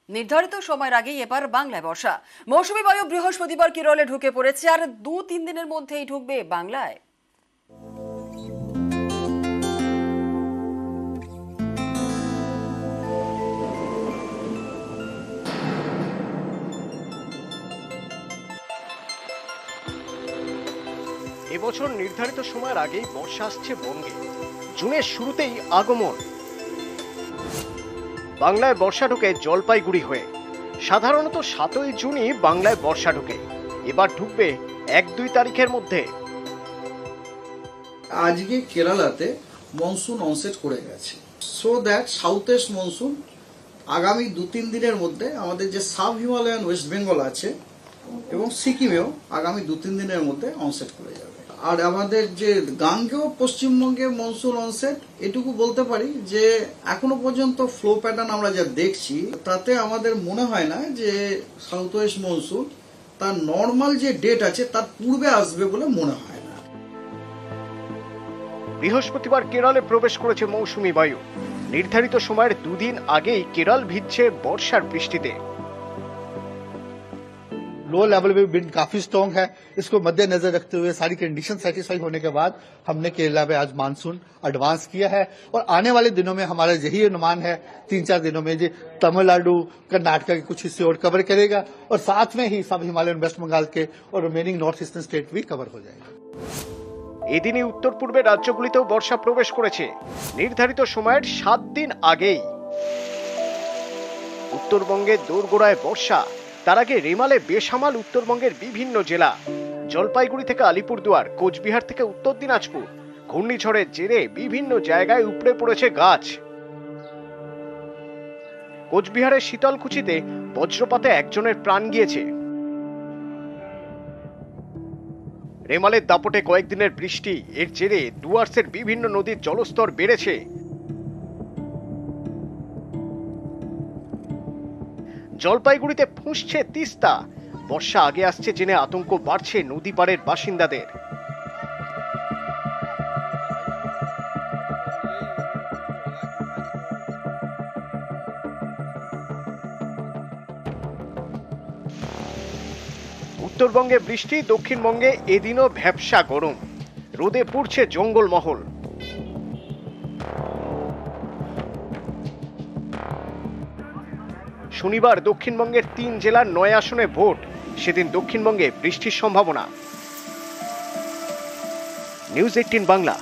নির্ধারিত সময়ের আগেই এবার বাংলায় বর্ষা। মৌসুমী বায়ু বৃহস্পতিবার কেরলে ঢুকে পড়েছে, আর 2-3 দিনের মধ্যেই ঢুকবে বাংলায়। এবছর নির্ধারিত সময়ের আগেই বর্ষা আসছে বঙ্গে। জুনের শুরুতেই আগমন। বাংলায় বর্ষা ঢোকে জলপাইগুড়ি হয়ে। সাধারণত 7ই জুনই বাংলায় বর্ষা ঢোকে, এবার ঢুকবে 1-2 তারিখের মধ্যে। আজকে কেরালাতে মনসুন অনসেট করে গেছে, so that south east monsoon আগামী 2-3 দিনের মধ্যে আমাদের যে সাব হিমালয়ান ওয়েস্ট বেঙ্গল আছে এবং সিকিমেও আগামী 2-3 দিনের মধ্যে অনসেট করে যাবে। আর আমাদের যে গাঙ্গেয় পশ্চিমবঙ্গে মনসুন অনসেট, এটুকু বলতে পারি যে এখনো পর্যন্ত ফ্লো প্যাটার্ন আমরা যা দেখছি তাতে আমাদের মনে হয় না যে সাউথ ওয়েস্ট মনসুন তার নর্মাল যে ডেট আছে তার পূর্বে আসবে বলে মনে হয় না। বৃহস্পতিবার কেরলে প্রবেশ করেছে মৌসুমী বায়ু। নির্ধারিত সময়ের 2 দিন আগেই কেরল ভিজছে বর্ষার বৃষ্টিতে। लो लेवल में विंड काफी स्ट्रांग है। इसको मद्देनजर रखते हुए सारी कंडीशन सेटिस्फाई होने के बाद हमने केरला में आज मानसून एडवांस किया है और आने वाले दिनों में हमारा यही अनुमान है 3-4 दिनों में जो तमिलनाडु कर्नाटक के कुछ हिस्से और कवर करेगा और साथ में ही सब हिमालयन वेस्ट बंगाल के और रिमेनिंग नॉर्थ ईस्टर्न स्टेट भी कवर हो जाएगा। এদিনই উত্তর পূর্বের রাজ্যগুলিতেও বর্ষা প্রবেশ করেছে নির্ধারিত সময়ের 7 দিন আগেই। উত্তরবঙ্গে দোরগোড়ায় বর্ষা, তার আগে রেমালে বেসামাল উত্তরবঙ্গের বিভিন্ন জেলা। জলপাইগুড়ি থেকে আলিপুরদুয়ার, কোচবিহার থেকে উত্তর দিনাজপুর। ঘূর্ণিঝড়ের জেরে বিভিন্ন জায়গায় উপড়ে পড়েছে গাছ। কোচবিহারের শীতলকুচিতে বজ্রপাতে একজনের প্রাণ গিয়েছে। রেমালের দাপটে কয়েকদিনের বৃষ্টি, এর জেরে ডুয়ার্সের বিভিন্ন নদীর জলস্তর বেড়েছে। জলপাইগুড়িতে ফুঁসছে তিস্তা। বর্ষা আগে আসছে জেনে আতঙ্ক বাড়ছে নদী পাড়ের বাসিন্দাদের। উত্তরবঙ্গে বৃষ্টি, দক্ষিণবঙ্গে এদিনও ভ্যাপসা গরম। রোদে পুড়ছে জঙ্গলমহল। শনিবার দক্ষিণবঙ্গের 3 জেলার 9 আসনে ভোট। সেদিন দক্ষিণবঙ্গে বৃষ্টির সম্ভাবনা। নিউজ 18 বাংলা।